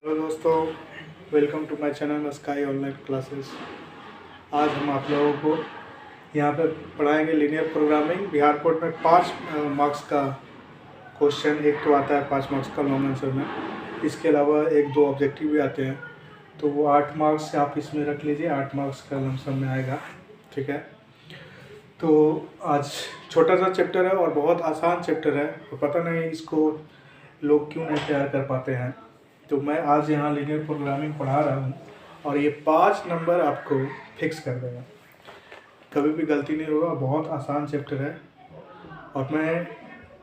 Hello दोस्तों, welcome to my channel Sky online classes. आज हम आप लोगों को यहाँ पे पढ़ाएंगे लीनियर प्रोग्रामिंग। बिहार बोर्ड में 5 मार्क्स का क्वेश्चन एक तो आता है, 5 मार्क्स का लॉन्ग आंसर में। इसके अलावा एक दो ऑब्जेक्टिव भी आते हैं, तो वो 8 मार्क्स आप इसमें रख लीजिए। 8 मार्क्स का लमसम में आएगा, ठीक है। तो आज छोटा सा चैप्टर है और बहुत आसान चैप्टर है, तो पता नहीं इसको लोग क्यों नहीं तैयार कर पाते हैं। तो मैं आज यहाँ लीनियर प्रोग्रामिंग पढ़ा रहा हूँ और ये 5 नंबर आपको फिक्स कर देगा, कभी भी गलती नहीं होगा। बहुत आसान चैप्टर है और मैं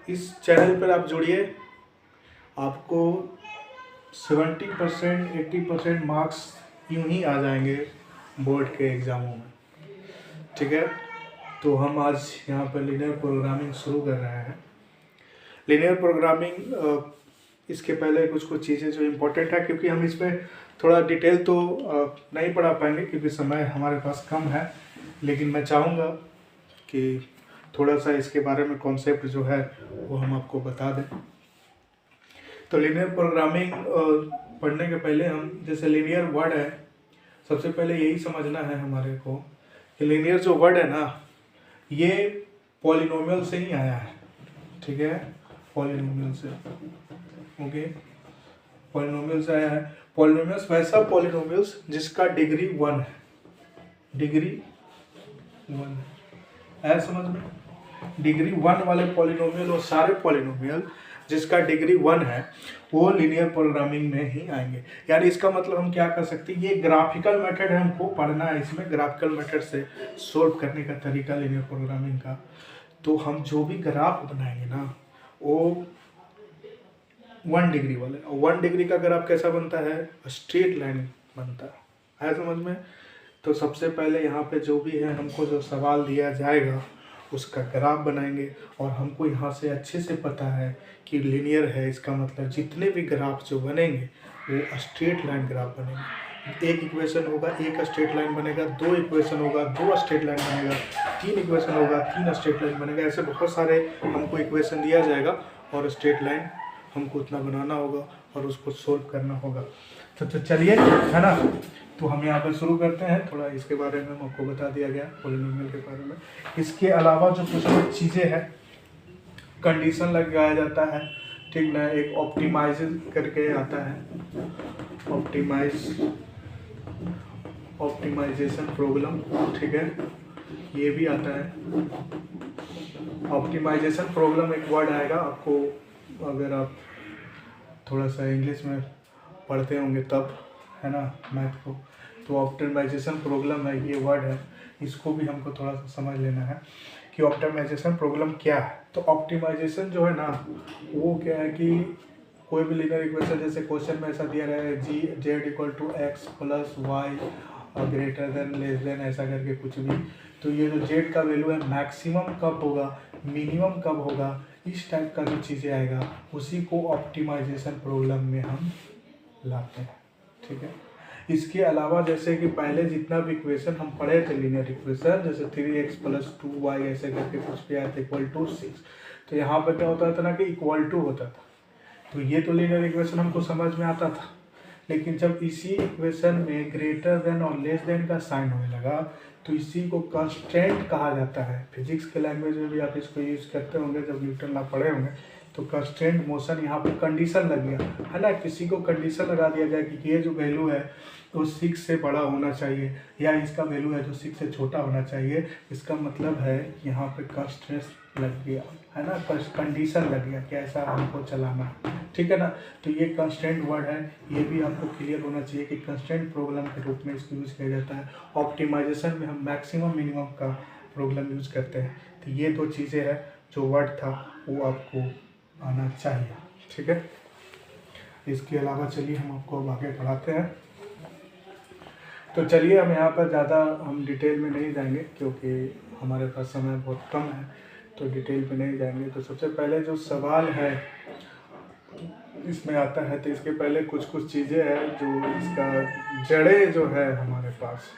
इस चैनल पर आप जुड़िए, आपको 70% 80% मार्क्स यूँ ही आ जाएंगे बोर्ड के एग्ज़ामों में, ठीक है। तो हम आज यहाँ पर लीनियर प्रोग्रामिंग शुरू कर रहे हैं। लीनियर प्रोग्रामिंग इसके पहले कुछ चीज़ें जो इम्पोर्टेंट है, क्योंकि हम इसमें थोड़ा डिटेल तो नहीं पढ़ा पाएंगे क्योंकि समय हमारे पास कम है, लेकिन मैं चाहूँगा कि थोड़ा सा इसके बारे में कॉन्सेप्ट जो है वो हम आपको बता दें। तो लीनियर प्रोग्रामिंग पढ़ने के पहले हम, जैसे लीनियर वर्ड है, सबसे पहले यही समझना है हमारे को कि लीनियर जो वर्ड है ना, ये पॉलिनोमियल से ही आया है, ठीक है। पॉलिनोमियल से, ओके, पॉलिनोमियल से आया है। पॉलिनोमियल्स वैसा पॉलिनोमियल्स जिसका डिग्री 1 है, डिग्री 1 है समझ में। डिग्री 1 वाले पॉलिनोमियल और सारे पॉलिनोमियल जिसका डिग्री 1 है वो लीनियर प्रोग्रामिंग में ही आएंगे। यानी इसका मतलब हम क्या कर सकते हैं, ये ग्राफिकल मेथड है, हमको पढ़ना है इसमें ग्राफिकल मेथड से सोल्व करने का तरीका लीनियर प्रोग्रामिंग का। तो हम जो भी ग्राफ बनाएंगे ना, वो 1 डिग्री वाले, और 1 डिग्री का ग्राफ कैसा बनता है, स्ट्रेट लाइन बनता है समझ में। तो सबसे पहले यहाँ पे जो भी है, हमको जो सवाल दिया जाएगा उसका ग्राफ बनाएंगे, और हमको यहाँ से अच्छे से पता है कि लीनियर है, इसका मतलब जितने भी ग्राफ जो बनेंगे वो स्ट्रेट लाइन ग्राफ बनेंगे। एक इक्वेशन होगा, एक स्ट्रेट लाइन बनेगा, 2 इक्वेशन होगा, 2 स्ट्रेट लाइन बनेगा, 3 इक्वेशन होगा, 3 स्ट्रेट लाइन बनेगा। ऐसे बहुत सारे हमको इक्वेशन दिया जाएगा और स्ट्रेट लाइन हमको उतना बनाना होगा और उसको सोल्व करना होगा। तो चलिए, है ना। तो हम यहाँ पर शुरू करते हैं। थोड़ा इसके बारे में आपको बता दिया गया, पॉलिनोमियल के बारे में। इसके अलावा जो कुछ चीज़ें हैं, कंडीशन लगाया जाता है, ठीक ना। एक ऑप्टिमाइज करके आता है, ऑप्टिमाइजेशन प्रॉब्लम, ठीक है, ये भी आता है। ऑप्टिमाइजेशन प्रॉब्लम एक वर्ड आएगा आपको, अगर आप थोड़ा सा इंग्लिश में पढ़ते होंगे तब, है ना, मैथ को। तो ऑप्टिमाइजेशन प्रॉब्लम है, ये वर्ड है, इसको भी हमको थोड़ा सा समझ लेना है कि ऑप्टिमाइजेशन प्रॉब्लम क्या है। तो ऑप्टिमाइजेशन जो है ना, वो क्या है कि कोई भी लीनियर इक्वेशन, जैसे क्वेश्चन में ऐसा दिया गया है जी Z equal to X plus Y और ग्रेटर देन लेस देन, ऐसा करके कुछ भी। तो ये जो जेड का वैल्यू है, मैक्सिमम कब होगा, मिनिमम कब होगा, इस टाइप का जो चीज़ें आएगा उसी को ऑप्टिमाइजेशन प्रॉब्लम में हम लाते हैं, ठीक है। इसके अलावा जैसे कि पहले जितना भी इक्वेशन हम पढ़े थे लीनियर इक्वेशन, जैसे 3x प्लस 2y ऐसे करके कुछ भी आया था इक्वल टू 6, तो यहाँ पर क्या होता था ना कि इक्वल टू होता था। तो ये तो लीनियर इक्वेशन हमको समझ में आता था, लेकिन जब इसी इक्वेशन में ग्रेटर देन और लेस देन का साइन होने लगा, तो इसी को कंस्ट्रेंट कहा जाता है। फिजिक्स के लैंग्वेज में भी आप इसको यूज़ करते होंगे, जब न्यूटन लॉ पढ़े होंगे। तो कंस्ट्रेंट मोशन, यहाँ पर कंडीशन लग गया है ना, किसी को कंडीशन लगा दिया जाए कि ये जो वैल्यू है तो 6 से बड़ा होना चाहिए, या इसका वैल्यू है तो 6 से छोटा होना चाहिए। इसका मतलब है यहाँ पे कंस्ट्रेंट लग गया, है ना, कंडीशन लग गया कि ऐसा हमको चलाना, ठीक है ना। तो ये कंस्ट्रेंट वर्ड है, ये भी आपको क्लियर होना चाहिए कि कंस्ट्रेंट प्रॉब्लम के रूप में इसको यूज़ किया जाता है। ऑप्टिमाइजेशन में हम मैक्सिमम मिनिमम का प्रॉब्लम यूज़ करते हैं। तो ये 2 चीज़ें हैं, जो वर्ड था वो आपको आना चाहिए, ठीक है। इसके अलावा चलिए हम आपको अब आगे पढ़ाते हैं। तो चलिए, हम यहाँ पर ज़्यादा हम डिटेल में नहीं जाएंगे क्योंकि हमारे पास समय बहुत कम है, तो डिटेल में नहीं जाएंगे। तो सबसे पहले जो सवाल है इसमें आता है, तो इसके पहले कुछ चीज़ें हैं जो इसका जड़े जो है हमारे पास,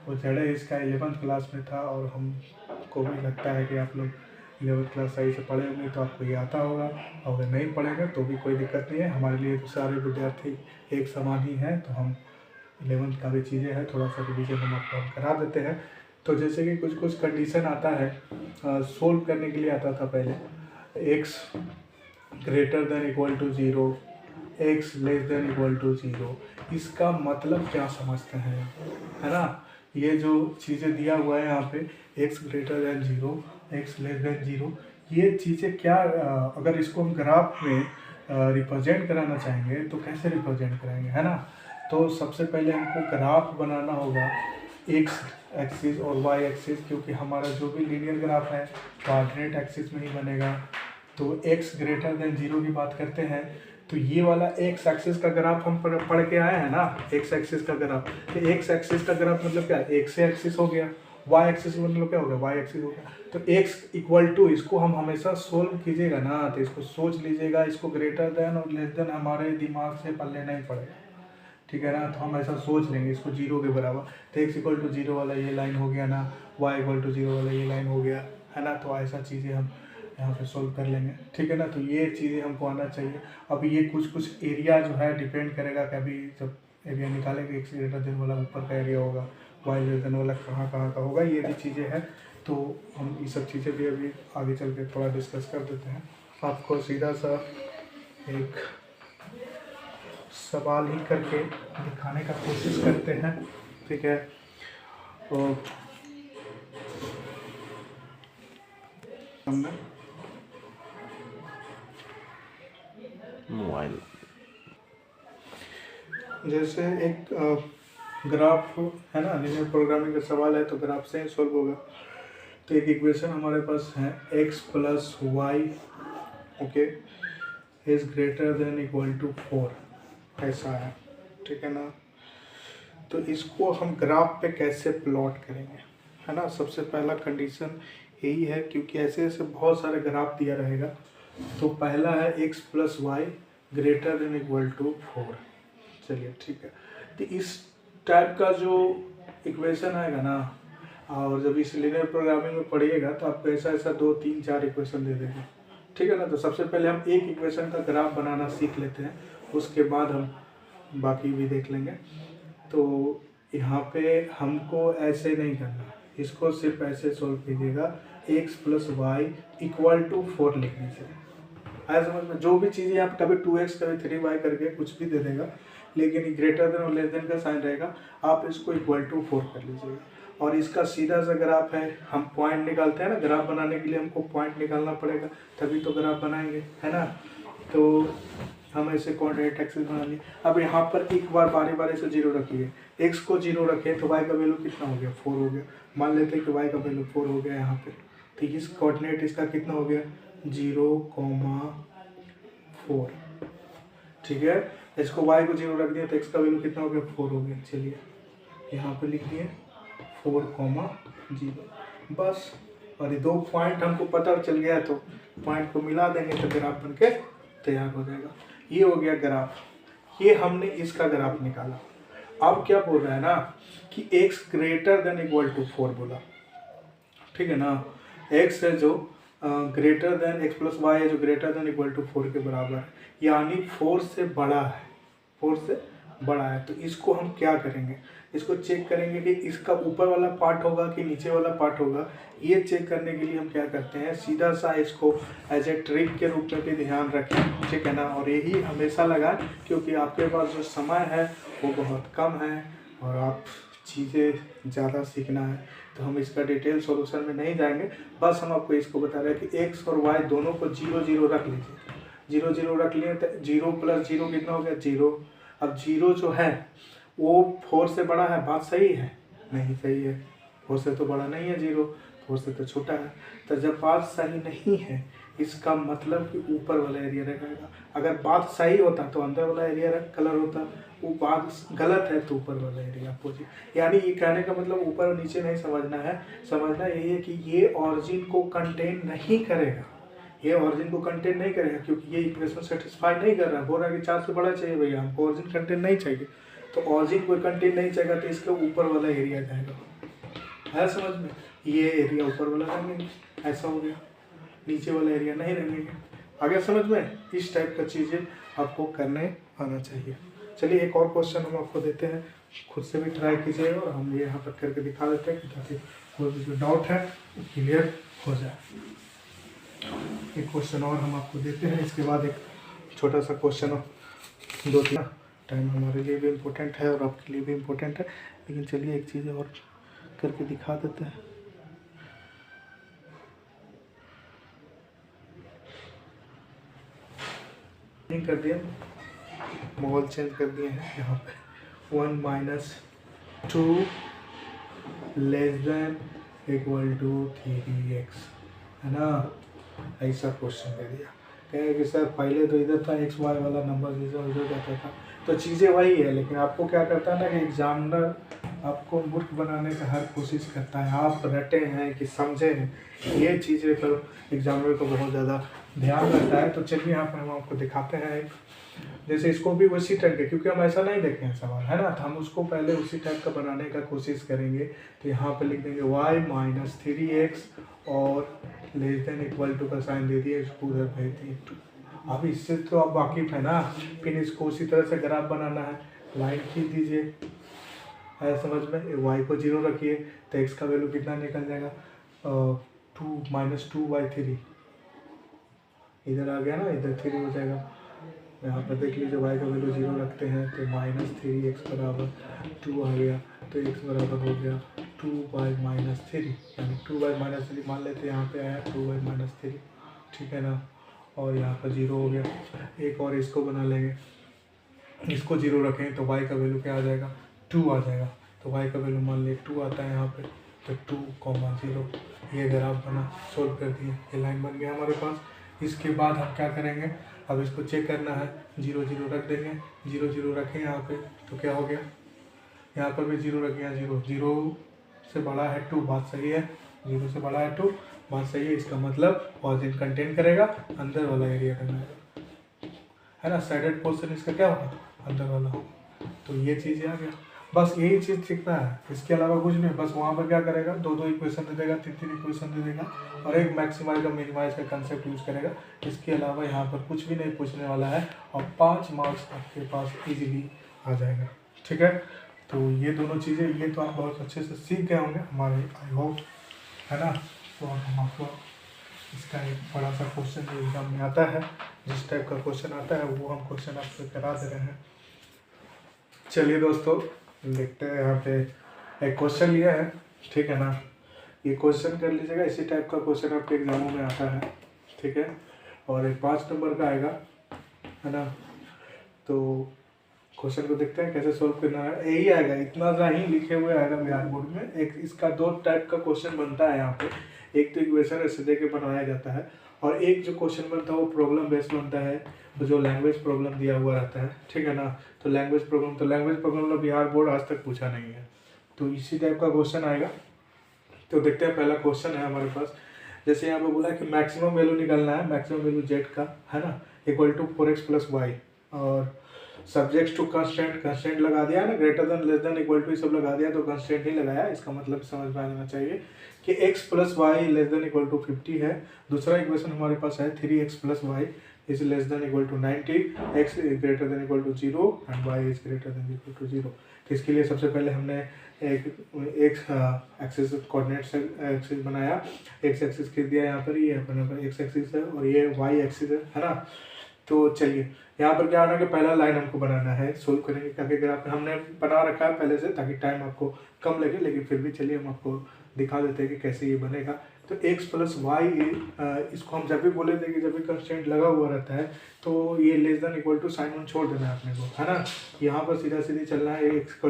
वो जड़े इसका 11th क्लास में था, और हमको भी लगता है कि आप लोग 11th क्लास सही से पढ़े होंगे तो आपको ये आता होगा, और अगर नहीं पढ़ेंगे तो भी कोई दिक्कत नहीं है। हमारे लिए तो सारे विद्यार्थी एक समान ही हैं, तो हम 11th का भी चीज़ें हैं, थोड़ा सा रिविजन हम आपको करा देते हैं। तो जैसे कि कुछ कुछ कंडीशन आता है, सोल्व करने के लिए आता था पहले, x greater than equal to 0, x less than equal to 0। इसका मतलब क्या समझते हैं, है ना? ये जो चीज़ें दिया हुआ है यहाँ पे, x greater then 0, x less then 0, ये चीज़ें क्या, अगर इसको हम ग्राफ में रिप्रेजेंट कराना चाहेंगे तो कैसे रिप्रेजेंट करेंगे, है ना? तो सबसे पहले हमको ग्राफ बनाना होगा x एक्सिस और y एक्सिस, क्योंकि हमारा जो भी लीनियर ग्राफ है कोऑर्डिनेट एक्सिस में ही बनेगा। तो x ग्रेटर देन 0 की बात करते हैं, तो ये वाला x एक्सिस का ग्राफ हम पढ़ के आए हैं ना, x एक्सिस का ग्राफ। तो x एक्सिस का ग्राफ मतलब क्या है, x एक्सिस हो गया, y एक्सिस मतलब क्या हो गया, y एक्सिस हो गया। तो x इक्वल टू, इसको हम हमेशा सोल्व कीजिएगा ना, तो इसको सोच लीजिएगा, इसको ग्रेटर देन और लेस देन हमारे दिमाग से पल्ले नहीं पड़ेगा, ठीक है ना? तो हम ऐसा सोच लेंगे इसको 0 के बराबर। तो x इक्वल टू 0 वाला ये लाइन हो गया ना, y इक्वल टू 0 वाला ये लाइन हो गया, है ना? तो ऐसा चीज़ें हम यहाँ पे सोल्व कर लेंगे, ठीक है ना? तो ये चीज़ें हमको आना चाहिए। अब ये कुछ कुछ एरिया जो है डिपेंड करेगा, कभी जब एरिया निकालेंगे x ग्रेटर देन वाला ऊपर का एरिया होगा, y ग्रेटर देन वाला कहाँ कहाँ का होगा, ये भी चीज़ें हैं। तो हम ये सब चीज़ें भी अभी आगे चल के थोड़ा डिस्कस कर देते हैं। आपको सीधा सा एक सवाल ही करके दिखाने का कोशिश करते हैं, ठीक है? तो हमने मोबाइल जैसे एक ग्राफ है ना, लीनियर प्रोग्रामिंग का सवाल है तो ग्राफ से ही सॉल्व होगा। तो एक इक्वेशन हमारे पास है x plus y, okay, is greater than equal to 4, ऐसा है, ठीक है ना? तो इसको हम ग्राफ पे कैसे प्लॉट करेंगे, है ना? सबसे पहला कंडीशन यही है, क्योंकि ऐसे ऐसे बहुत सारे ग्राफ दिया रहेगा। तो पहला है x plus y greater than equal to 4, चलिए ठीक है। तो इस टाइप का जो इक्वेशन आएगा ना, और जब इस लीनियर प्रोग्रामिंग में पढ़िएगा तो आपको ऐसा ऐसा 2 3 4 इक्वेशन दे देगा, ठीक है ना? तो सबसे पहले हम एक इक्वेशन का ग्राफ बनाना सीख लेते हैं, उसके बाद हम बाकी भी देख लेंगे। तो यहाँ पे हमको ऐसे नहीं करना, इसको सिर्फ ऐसे सोल्व कीजिएगा, x plus y equal to 4 लिख लीजिए। आया समझ में? जो भी चीज़ें आप कभी 2x कभी 3y करके कुछ भी दे देगा, लेकिन ग्रेटर देन और लेस देन का साइन रहेगा, आप इसको इक्वल टू 4 कर लीजिएगा। और इसका सीधा सा ग्राफ है, हम पॉइंट निकालते हैं ना, ग्राफ बनाने के लिए हमको पॉइंट निकालना पड़ेगा, तभी तो ग्राफ बनाएंगे, है ना? तो हम ऐसे कोऑर्डिनेट एक्सिस बना लिए। अब यहाँ पर एक बार बारी बारी से 0 रखिए, x को 0 रखें तो y का वैल्यू कितना हो गया, 4 हो गया। मान लेते हैं कि y का वैल्यू 4 हो गया यहाँ पे, तो इस कोऑर्डिनेट इसका कितना हो गया, 0,4, ठीक है? इसको y को 0 रख दिया तो x का वैल्यू कितना हो गया, 4 हो गया। चलिए यहाँ पे लिख दिए 4,0, बस। और ये 2 पॉइंट हमको पता चल गया तो पॉइंट को मिला देंगे तो ग्राफ बन के तैयार हो जाएगा। ये हो गया ग्राफ, ये हमने इसका ग्राफ निकाला। अब क्या बोल रहा है ना कि x greater than equal to 4 बोला, ठीक है ना? x है जो greater than x plus y है जो ग्रेटर देन इक्वल टू 4 के बराबर है, यानी 4 से बड़ा है, 4 से बड़ा है। तो इसको हम क्या करेंगे, इसको चेक करेंगे कि इसका ऊपर वाला पार्ट होगा कि नीचे वाला पार्ट होगा। ये चेक करने के लिए हम क्या करते हैं, सीधा सा इसको एज ए ट्रिक के रूप में भी ध्यान रखें, ठीक है ना? और यही हमेशा लगाएं, क्योंकि आपके पास जो समय है वो बहुत कम है और आप चीज़ें ज़्यादा सीखना है। तो हम इसका डिटेल सॉल्यूशन में नहीं जाएंगे, बस हम आपको इसको बता रहे हैं कि x और y दोनों को 0 0 रख लीजिए। 0 0 रख लिए तो 0 प्लस 0 कितना हो गया, 0। अब 0 जो है वो 4 से बड़ा है, बात सही है? नहीं सही है, 4 से तो बड़ा नहीं है 0, 4 से तो छोटा है। तो जब बात सही नहीं है, इसका मतलब कि ऊपर वाला एरिया रहेगा। अगर बात सही होता तो अंदर वाला एरिया कलर होता, वो बात गलत है तो ऊपर वाला एरिया अपोजिट। यानी ये कहने का मतलब ऊपर और नीचे नहीं समझना है, समझना यही है कि ये ऑरिजिन को कंटेन नहीं करेगा, ये ऑरिजिन को कंटेन नहीं करेगा, क्योंकि ये इक्वेशन सेटिस्फाई नहीं कर रहा है। बोल रहा है कि 4 से बड़ा चाहिए भैया, हमको ऑरिजिन कंटेन नहीं चाहिए। तो ऑरिजिन को कंटेन नहीं चाहिए तो इसके ऊपर वाला एरिया जाएगा, है समझ में? ये एरिया ऊपर वाला जाएंगे, ऐसा हो गया। नीचे वाला एरिया नहीं रखेंगे। आगे समझ में? इस टाइप का चीज़ें आपको करने आना चाहिए। चलिए एक और क्वेश्चन हम आपको देते हैं, खुद से भी ट्राई कीजिए और हम ये यहाँ पर करके दिखा देते हैं ताकि कोई भी जो डाउट है वो क्लियर हो जाए। एक क्वेश्चन और हम आपको देते हैं, इसके बाद एक छोटा सा क्वेश्चन 2-3 टाइम हमारे लिए भी इम्पोर्टेंट है और आपके लिए भी इम्पोर्टेंट है, लेकिन चलिए एक चीज़ और करके दिखा देते हैं। कर दिया, माहौल चेंज कर दिए हैं। यहाँ पे 1 - 2 < 3x है ना, ऐसा क्वेश्चन दे दिया। कहें कि सर पहले तो इधर था x y वाला नंबर इधर जाता था, तो चीज़ें वही है, लेकिन आपको क्या करता है ना कि एग्जामिनर आपको मूर्ख बनाने का हर कोशिश करता है। आप रटे हैं कि समझे हैं, ये चीज़ें पर एग्जामिनर को बहुत ज़्यादा ध्यान रहता है। तो चलिए यहाँ पर हम आपको दिखाते हैं एक, जैसे इसको भी उसी टाइप के, क्योंकि हम ऐसा नहीं देखे हैं सवाल है ना, तो हम उसको पहले उसी टाइप का बनाने का कोशिश करेंगे। तो यहाँ पर लिख देंगे y - 3x और < का साइन दे दिए, इसको उधर भेज दिए 2। अब इससे तो आप वाकिफ है ना, फिर इसको उसी तरह से ग्राफ बनाना है, लाइन खींच दीजिए, है समझ में। y को 0 रखिए तो x का वैल्यू कितना निकल जाएगा, 2 - 2/3 इधर आ गया ना, इधर 3 हो जाएगा। यहाँ पर देख लीजिए y का वैल्यू 0 रखते हैं तो -3x बराबर 2 आ गया, तो x बराबर हो गया 2/-3, यानी 2/-3 मान लेते हैं, यहाँ पे आया 2/-3, ठीक है ना। और यहाँ पर 0 हो गया। एक और इसको बना लेंगे, इसको 0 रखें तो y का वैल्यू क्या आ जाएगा, 2 आ जाएगा। तो y का वैल्यू मान लिया 2 आता है यहाँ पे, तो 2, 0 ये ग्राफ बना, सोल्व कर दिए, ये लाइन बन गया हमारे पास। इसके बाद हम क्या करेंगे, अब इसको चेक करना है, 0 0 रख देंगे, 0 0 रखें यहाँ पे, तो क्या हो गया, यहाँ पर भी 0 रखें, 0 0 से बड़ा है 2, बात सही है, 0 से बड़ा है 2, बात सही है। इसका मतलब पॉजिटिव कंटेन करेगा, अंदर वाला एरिया बनाएगा, है ना। साइडेड पोर्शन इसका क्या होगा, अंदर वाला। तो ये चीज़ें आ गया, बस यही चीज़ सीखना है, इसके अलावा कुछ नहीं। बस वहाँ पर क्या करेगा, 2 इक्वेशन दे देगा, 3 इक्वेशन दे देगा, और एक मैक्सिमाइज और मिनिमाइज का कंसेप्ट यूज़ करेगा। इसके अलावा यहाँ पर कुछ भी नहीं पूछने वाला है, और 5 मार्क्स आपके पास इजीली आ जाएगा, ठीक है। तो ये दोनों चीज़ें, ये तो आप बहुत अच्छे से सीख गए होंगे हमारे, आई होप, है ना। तो हम आपको इसका एक बड़ा सा क्वेश्चन जो एग्जाम में आता है, जिस टाइप का क्वेश्चन आता है वो हम क्वेश्चन आपसे करा दे रहे हैं। चलिए दोस्तों देखते हैं, यहाँ पे एक क्वेश्चन लिया है, ठीक है ना। ये क्वेश्चन कर लीजिएगा, इसी टाइप का क्वेश्चन आपके एग्जामों में आता है, ठीक है। और एक 5 नंबर का आएगा, है ना। तो क्वेश्चन को देखते हैं कैसे सोल्व करना है। यही आएगा, इतना सा ही लिखे हुए आएगा बिहार बोर्ड में। एक इसका 2 टाइप का क्वेश्चन बनता है यहाँ पे, एक तो इक्वेशन ऐसे दे के बनाया जाता है, और एक जो क्वेश्चन बनता है वो प्रॉब्लम बेस्ड बनता है, तो जो लैंग्वेज प्रॉब्लम दिया हुआ रहता है, ठीक है ना। तो लैंग्वेज प्रॉब्लम बिहार बोर्ड आज तक पूछा नहीं है, तो इसी टाइप का क्वेश्चन आएगा। तो देखते हैं, पहला क्वेश्चन है हमारे पास, जैसे यहाँ पे बोला कि मैक्सिमम वैल्यू निकालना है, मैक्सिमम वैल्यू जेड का, है ना, = 4x + y, और सब्जेक्ट टू कंस्टेंट लगा दिया है ना, greater than less than equal to सब लगा दिया, तो कंस्टेंट ही लगाया। इसका मतलब समझ में आ जाना चाहिए कि x + y < 50 है। दूसरा इक्वेशन हमारे पास है 3x + y is less than equal to 90, x is greater than equal to 0 and y is greater than equal to 0। तो इसके लिए सबसे पहले हमने एक एक्सिस कोऑर्डिनेट एक्सिस बनाया, x एक्सिस खींच दिया, यहाँ पर ये अपना x एक्सिस है और ये y एक्सिस है ना। तो चलिए यहाँ पर क्या होना है कि पहला लाइन हमको बनाना है, सोल्व करेंगे ताकि ग्राफ हमने बना रखा है पहले से, ताकि टाइम आपको कम लगे, लेकिन फिर भी चलिए हम आपको दिखा देते हैं कि कैसे ये बनेगा। तो x + y, इसको हम जब भी बोले थे कि जब भी कंस्टेंट लगा हुआ रहता है तो ये less than equal to sign छोड़ देना है अपने को, है ना। यहाँ पर सीधा सीधी चलना है, x +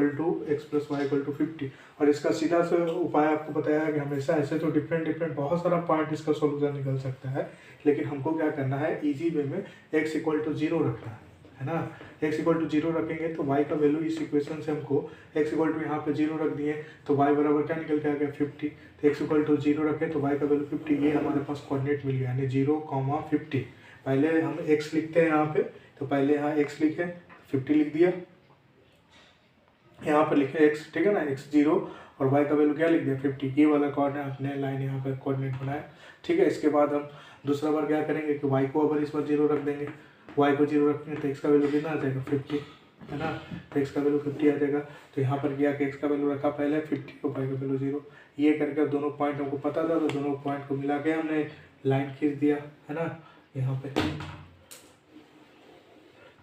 y = 50, और इसका सीधा से उपाय आपको बताया है कि हमेशा ऐसे तो डिफरेंट बहुत सारा पॉइंट इसका सोल्यूशन निकल सकता है, लेकिन हमको क्या करना है, इजी वे में x = 0 रखना है ना। x = 0 रखेंगे तो y का वैल्यू इस इक्वेशन से हमको x = यहाँ पे 0 रख दिए, तो y बराबर क्या निकल के आ गया 50। तो x = 0 रखें तो y का वैल्यू 50, ये हमारे पास कोऑर्डिनेट मिल गया, यानी 0, 50। पहले हम x लिखते हैं यहाँ पे, तो पहले यहाँ x लिखे, 50 लिख दिया, यहाँ पर लिखे एक्स, ठीक है ना, एक्स 0 और वाई का वैल्यू क्या लिख दिया 50। ये वाला कोऑर्डिनेट अपने लाइन यहाँ पर कोऑर्डिनेट बनाया, ठीक है। इसके बाद हम दूसरा बार क्या करेंगे कि वाई को अगर इस बार 0 रख देंगे, वाई को 0 रखेंगे तो एक्स का वैल्यू कितना आ जाएगा 50, है ना। तो एक्स का वैल्यू 50 आ जाएगा। तो यहाँ पर किया कि एक्स का वैल्यू रखा पहले 50 को, वाई का वैल्यू 0। ये करके दोनों पॉइंट हमको पता था, तो दोनों पॉइंट को मिला के हमने लाइन खींच दिया, है ना, यहाँ पे।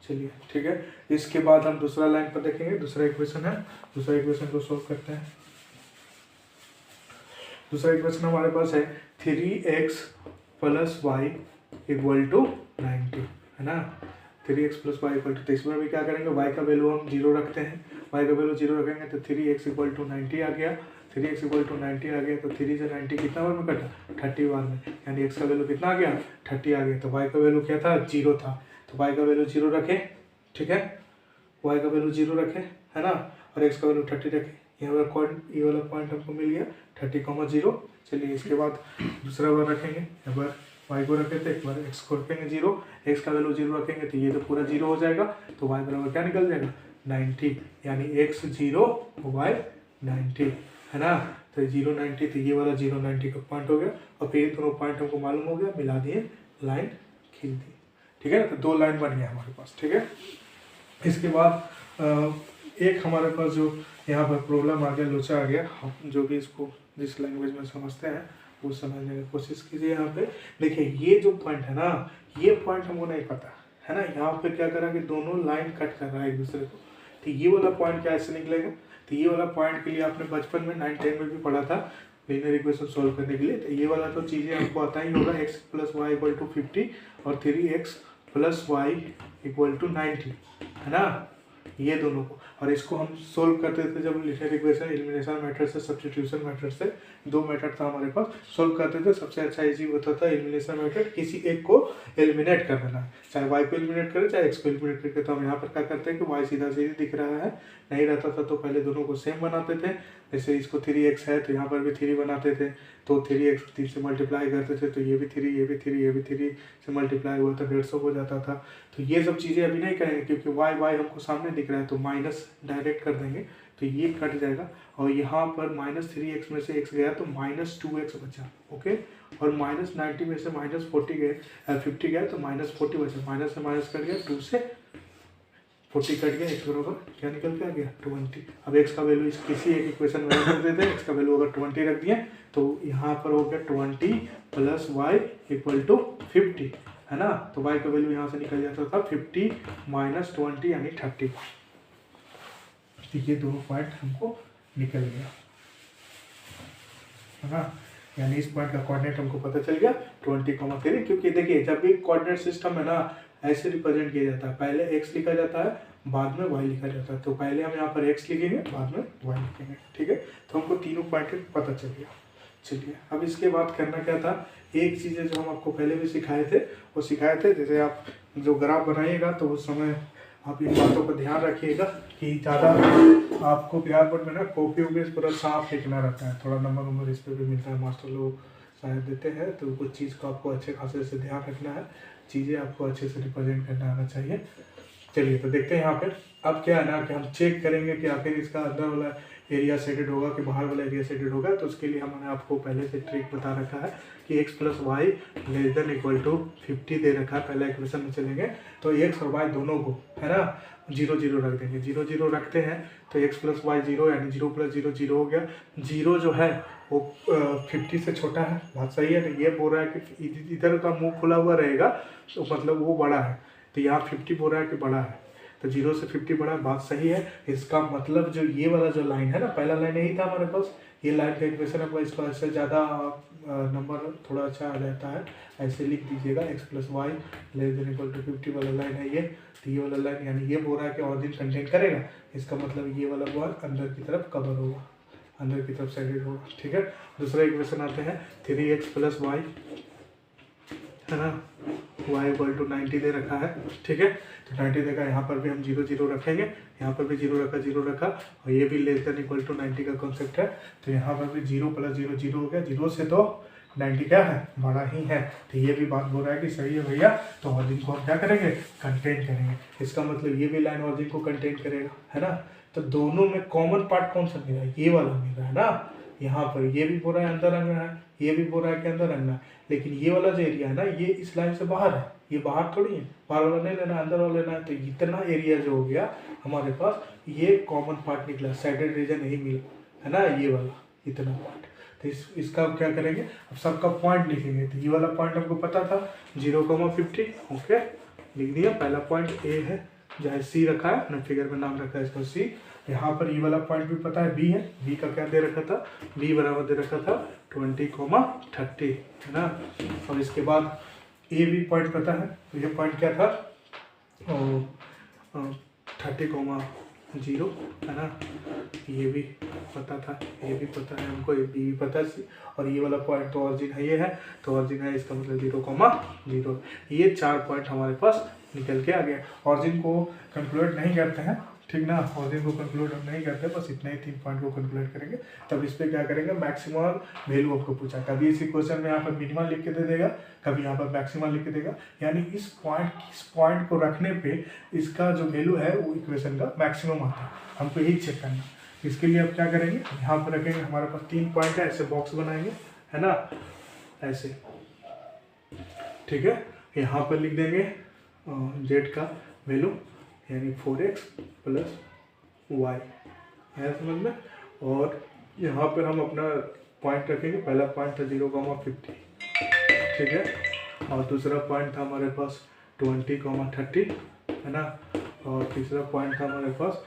चलिए ठीक है। इसके बाद हम दूसरा लाइन पर देखेंगे, दूसरा इक्वेशन है, दूसरा इक्वेशन को सोल्व करते हैं। दूसरा इक्वेशन हमारे पास है 3x plus y equal to 90, है ना। 3x plus y equal to, तो इसमें भी क्या करेंगे, y का वैल्यू हम 0 रखते हैं, y का वैल्यू 0 रखेंगे तो 3x इक्वल टू 90 आ गया। 3x इक्वल टू 90 आ गया, तो 3 से 90 कितना बार में कटा 30 बार में, यानी x का वैल्यू कितना आ गया 30 आ गया। तो y का वैल्यू क्या था 0 था, तो y का वैल्यू 0 रखें, ठीक है, y का वैल्यू 0 रखें, है ना, और x का वैल्यू 30 रखें। ये वाला पॉइंट हमको मिल गया 30,0। चलिए इसके बाद दूसरा बार रखेंगे, एक बार y को रखे थे, एक बार x को रखेंगे 0, x का वैल्यू 0 रखेंगे तो ये तो पूरा 0 हो जाएगा, तो y बराबर क्या निकल जाएगा 90, यानी x 0 y 90, है ना। तो 0 90, तो ये वाला 0 90 का पॉइंट हो गया, और फिर ये दोनों पॉइंट हमको मालूम हो गया, मिला दिए, लाइन खींच दी, ठीक है। तो 2 लाइन बन गया हमारे पास, ठीक है। इसके बाद एक हमारे पास जो यहाँ पर प्रॉब्लम आ गया, लोचा आ गया, हम जो भी इसको जिस लैंग्वेज में समझते हैं वो समझने की कोशिश कीजिए। यहाँ पे देखिए, ये जो पॉइंट है ना, ये पॉइंट हमको नहीं पता, है ना। यहाँ पे क्या करा कि दोनों लाइन कट कर रहा है एक दूसरे को, तो ये वाला पॉइंट क्या ऐसे निकलेगा, तो ये वाला पॉइंट के लिए आपने बचपन में 9-10 में भी पढ़ा था लीनियर इक्वेशन सॉल्व करने के लिए। तो ये वाला तो चीज़ें आपको आता ही होगा, x plus y equal to 50 और 3x plus y equal to 90, है ना, ये दोनों को। और इसको हम सोल्व करते थे जब लीनियर इक्वेशन एलिमिनेशन मेथड से, सब्स्टिट्यूशन मेथड से, 2 मेथड था हमारे पास, सोल्व करते थे। सबसे अच्छा इजी होता था एलिमिनेशन मेथड, किसी एक को एलिमिनेट कर देना, चाहे y को एलिमिनेट करे चाहे x को एलिमिनेट करके। तो हम यहाँ पर क्या करते हैं कि y सीधा सीधा दिख रहा है, नहीं रहता था तो पहले दोनों को सेम बनाते थे। जैसे इसको 3x है तो यहाँ पर भी 3 बनाते थे, तो 3x 3 से मल्टीप्लाई करते थे, तो ये भी 3, ये भी 3, ये भी 3 से मल्टीप्लाई हुआ तो 150 हो जाता था। तो ये सब चीज़ें अभी नहीं करेंगे, क्योंकि y हमको सामने दिख रहा है, तो माइनस डायरेक्ट कर देंगे, तो ये कट जाएगा। और यहाँ पर -3x में से x गया तो -2x बचा, ओके। और -90 में से -40 गए, 50 गया तो -40 बचा, माइनस से माइनस कट गया, 2 से 40 कट गया, x बराबर क्या निकल के आ गया 20। अब x का वैल्यू किसी एक इक्वेशन में रख देते हैं, x का वैल्यू अगर 20 रख दिए तो यहाँ पर हो गया 20 प्लस वाई इक्वल टू 50, है ना। तो y का वैल्यू यहाँ से निकल जाता था 50 माइनस 20 यानी 30। ये दोनों पॉइंट हमको निकल गया, है ना, यानी इस पॉइंट का कोऑर्डिनेट हमको पता चल गया 20,3। क्योंकि देखिए जब भी कोऑर्डिनेट सिस्टम है ना, ऐसे रिप्रेजेंट किया जाता है, पहले x लिखा जाता है, बाद में y लिखा जाता है। तो पहले हम यहाँ पर x लिखेंगे, बाद में y लिखेंगे, ठीक है। तो हमको तीनों पॉइंट पता चल गया। चलिए अब इसके बाद करना क्या था, एक चीज़ें जो हम आपको पहले भी सिखाए थे वो सिखाए थे। जैसे आप जो ग्राफ बनाइएगा तो उस समय आप इन बातों पर ध्यान रखिएगा कि ज़्यादा आपको ब्लैक बोर्ड में ना कॉपी वॉपी पूरा साफ लिखना रहता है, थोड़ा नंबर इस पर भी मिलता है, मास्टर लोग शायद देते हैं। तो कुछ चीज़ को आपको अच्छे खासे से ध्यान रखना है, चीज़ें आपको अच्छे से रिप्रेजेंट करना आना चाहिए। चलिए तो देखते हैं यहाँ पे। अब क्या है ना कि हम चेक करेंगे कि आखिर इसका अंदर वाला एरिया सेटेड होगा कि बाहर वाला एरिया सेटेड होगा। तो उसके लिए हमने आपको पहले से ट्रिक बता रखा है कि x plus y less than equal to 50 दे रखा है। पहले इक्वेशन में चलेंगे तो x और y दोनों को, है ना, 0 0 रख देंगे। 0 0 रखते हैं तो x प्लस वाई 0 यानी 0 प्लस 0 0 हो गया। 0 जो है वो 50 से छोटा है, बात सही है ना। ये बोल रहा है कि इधर का मुंह खुला हुआ रहेगा तो मतलब वो बड़ा है, तो यहाँ 50 बोल रहा है कि बड़ा है, तो 0 से 50 बड़ा, बात सही है। इसका मतलब जो ये वाला जो लाइन है ना, पहला लाइन यही था हमारे पास, ये लाइन का इक्वेशन है, इसको ऐसे ज़्यादा नंबर थोड़ा अच्छा आ जाता है, ऐसे लिख दीजिएगा x plus y less than equal to 50 वाला लाइन है ये। तो ये वाला लाइन यानी ये बोल रहा है कि ऑरिजिन कंटेन करेगा, इसका मतलब ये वाला बॉल अंदर की तरफ कवर होगा, अंदर की तरफ साइडेड होगा, ठीक है। दूसरा इक्वेशन आते हैं 3x प्लस वाई, है ना, y इक्वल टू 90 दे रखा है, ठीक है। तो 90 देगा, यहाँ पर भी हम 0 0 रखेंगे, यहाँ पर भी 0 रखा 0 रखा, और ये भी लेस देन इक्वल टू 90 का कॉन्सेप्ट है। तो यहाँ पर भी 0 प्लस 0 0 हो गया। 0 से तो 90 क्या है, बड़ा ही है। तो ये भी बात बोल रहा है कि सही है भैया, तो ऑरिजिन को हम क्या करेंगे, कंटेन करेंगे। इसका मतलब ये भी लाइन ऑरिजिन को कंटेन करेगा, है ना। तो दोनों में कॉमन पार्ट कौन सा मिला है, ये वाला मिल रहा है ना। यहाँ पर ये भी बोल रहा है अंदर रंगना है, ये भी बोल रहा है कि अंदर रंगना है, लेकिन ये वाला जो एरिया है ना, ये इस लाइन से बाहर है, ये बाहर थोड़ी है, बाहर वाला नहीं लेना, अंदर वाला लेना है। तो इतना एरिया जो हो गया हमारे पास, ये कॉमन पार्ट निकला, साइडेड रीजन नहीं मिला, है ना, ये वाला इतना पार्ट। तो इसका अब क्या करेंगे, अब सबका पॉइंट लिखेंगे। तो ये वाला पॉइंट हमको पता था 0,50, ओके, लिख दिया। पहला पॉइंट ए है, जहाँ सी रखा है ना, फिगर में नाम रखा है इसका सी। यहाँ पर ये वाला पॉइंट भी पता है बी है, बी का क्या दे रखा था, बी बराबर दे रखा था 20,30, है ना। और इसके बाद ए भी पॉइंट पता है, तो ये पॉइंट क्या था, 30,0, है ना। ये भी पता था, ये भी पता है हमको, ये भी पता है। और ये वाला पॉइंट तो ऑरिजिन है, ये है तो ऑरिजिन है, इसका मतलब 0,0। ये 4 पॉइंट हमारे पास निकल के आ गया। ऑरिजिन को कंक्लूड नहीं करते हैं, ठीक ना, ऑरिजिन को कंक्लूड हम नहीं करते, बस इतना ही 3 पॉइंट को कंक्लूड करेंगे। तब इस पर क्या करेंगे, मैक्सिमम वैल्यू आपको पूछा, कभी इसी क्वेश्चन में यहाँ पर मिनिमम लिख के दे देगा, कभी यहाँ पर मैक्सिमम लिख के देगा। यानी इस पॉइंट को रखने पे इसका जो वैल्यू है वो इक्वेशन का मैक्सिमम आता है, हमको यही चेक करना। इसके लिए अब क्या करेंगे, यहाँ पर रखेंगे, हमारे पास 3 पॉइंट है, ऐसे बॉक्स बनाएंगे, है ना, ऐसे, ठीक है। यहाँ पर लिख देंगे जेड का वैल्यू, यानी 4x + y है समझ में। और यहाँ पर हम अपना पॉइंट रखेंगे, पहला पॉइंट था 0,50, ठीक है। और दूसरा पॉइंट था हमारे पास 20,30, है ना। और तीसरा पॉइंट था हमारे पास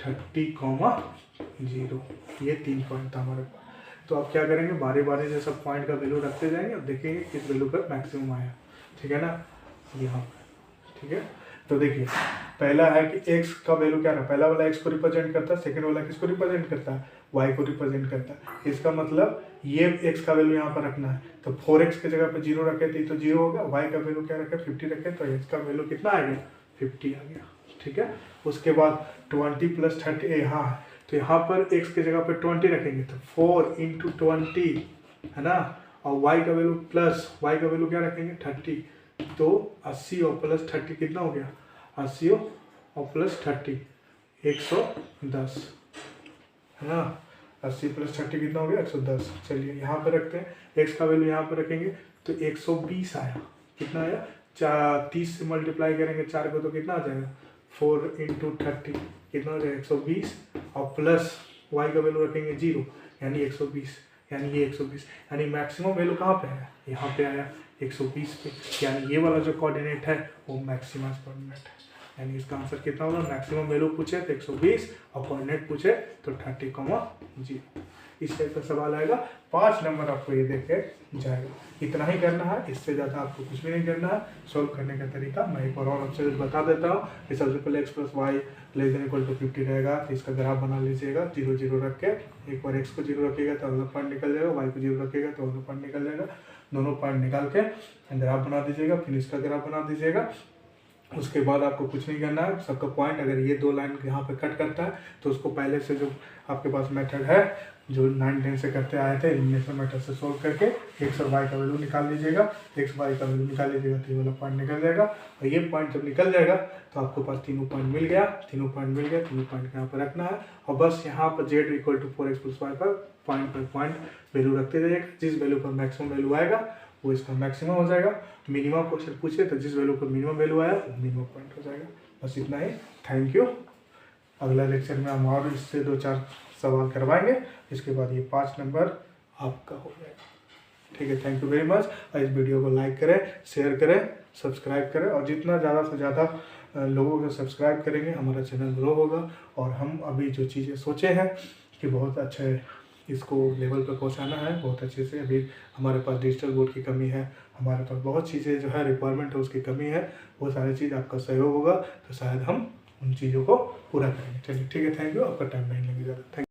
30,0। ये 3 पॉइंट था हमारे पास। तो अब क्या करेंगे, बारी बारी से सब पॉइंट का वैल्यू रखते जाएंगे और देखेंगे किस वैल्यू पर मैक्सिमम आया, ठीक है ना, यहाँ पर, ठीक है। तो देखिए पहला है कि x का वैल्यू क्या रहा, पहला वाला x को रिप्रेजेंट करता है, सेकंड वाला किसको रिप्रेजेंट करता है, y को रिप्रेजेंट करता है। इसका मतलब ये x का वैल्यू यहाँ पर रखना है, तो 4x की जगह पे 0 रखे थे तो 0 हो गया, y का वैल्यू क्या रखे 50 रखे, तो x का वैल्यू कितना आ गया, 50 आ गया, ठीक है। उसके बाद 20 + 30 यहाँ है, तो यहाँ पर x की जगह पे 20 रखेंगे, तो 4 × 20, है ना। और y का वैल्यू क्या रखेंगे 30, तो 80 और +30 कितना हो गया, 80 और +30 110, है ना। 80 + 30 कितना हो गया 110। चलिए यहाँ पे रखते हैं, x का वैल्यू यहाँ पे रखेंगे तो 120 आया, कितना आया, 30 से मल्टीप्लाई करेंगे 4 को तो कितना आ जाएगा, 4 × 30 कितना हो जाएगा 120, और प्लस y का वैल्यू रखेंगे 0, यानी 120, यानी ये 120, यानी मैक्सिमम वैल्यू कहाँ पे आया, यहाँ पे आया 120 पे, यानी ये वाला जो कोऑर्डिनेट है वो मैक्सिमम कोऑर्डिनेट है। यानी इसका आंसर कितना होगा, मैक्सिमम वैल्यू पूछे तो 120 और कोऑर्डिनेट पूछे तो 30,0। इस टाइप का सवाल आएगा, 5 नंबर आपको ये देख के जाएगा। इतना ही करना है, इससे ज़्यादा आपको कुछ भी नहीं करना है। सॉल्व करने का तरीका मैं एक और आपसे बता देता हूँ कि सबसे पहले x + y ≤ 50 रहेगा, तो इसका ग्राफ बना लीजिएगा 0 0 रख के। एक बार x को 0 रखिएगा तो अगला पॉइंट निकल जाएगा, y को 0 रखिएगा तो अगला पॉइंट निकल जाएगा। दोनों पॉइंट निकाल के ग्राफ बना दीजिएगा, फिर इसका ग्राफ बना दीजिएगा। उसके बाद आपको कुछ नहीं करना है, सबका पॉइंट अगर ये 2 लाइन यहाँ पे कट करता है तो उसको पहले से जो आपके पास मेथड है जो 9 10 से करते आए थे, एलिमिनेशन मेथड से सोल्व करके x और y का वैल्यू निकाल लीजिएगा, x y का वैल्यू निकाल लीजिएगा तो ये वाला पॉइंट निकल जाएगा। और ये पॉइंट जब निकल जाएगा तो आपके पास तीनों पॉइंट मिल गया, तीनों पॉइंट यहाँ पर रखना है। और बस यहाँ पर z = 4x + y पर पॉइंट वैल्यू रखते जाइएगा, जिस वैल्यू पर मैक्सिमम वैल्यू आएगा वो इसका मैक्सिमम हो जाएगा। मिनिमम क्वेश्चन पूछे तो जिस वैल्यू पर मिनिमम वैल्यू आया वो मिनिमम पॉइंट हो जाएगा। बस इतना ही, थैंक यू। अगला लेक्चर में हम और इससे 2-4 सवाल करवाएंगे, इसके बाद ये 5 नंबर आपका हो जाएगा, ठीक है। Thank you very much. और इस वीडियो को लाइक करें, शेयर करें, सब्सक्राइब करें, और जितना ज़्यादा से ज़्यादा लोगों को सब्सक्राइब करेंगे हमारा चैनल ग्रो होगा। और हम अभी जो चीज़ें सोचे हैं कि बहुत अच्छे इसको लेवल पर पहुंचाना है, बहुत अच्छे से। अभी हमारे पास डिजिटल बोर्ड की कमी है, हमारे पास बहुत चीज़ें जो है रिक्वायरमेंट है उसकी कमी है, वो सारी चीज़ आपका सहयोग होगा तो शायद हम उन चीज़ों को पूरा करेंगे। चलिए ठीक है, थैंक यू। आपका टाइम नहीं लगेगा, थैंक यू।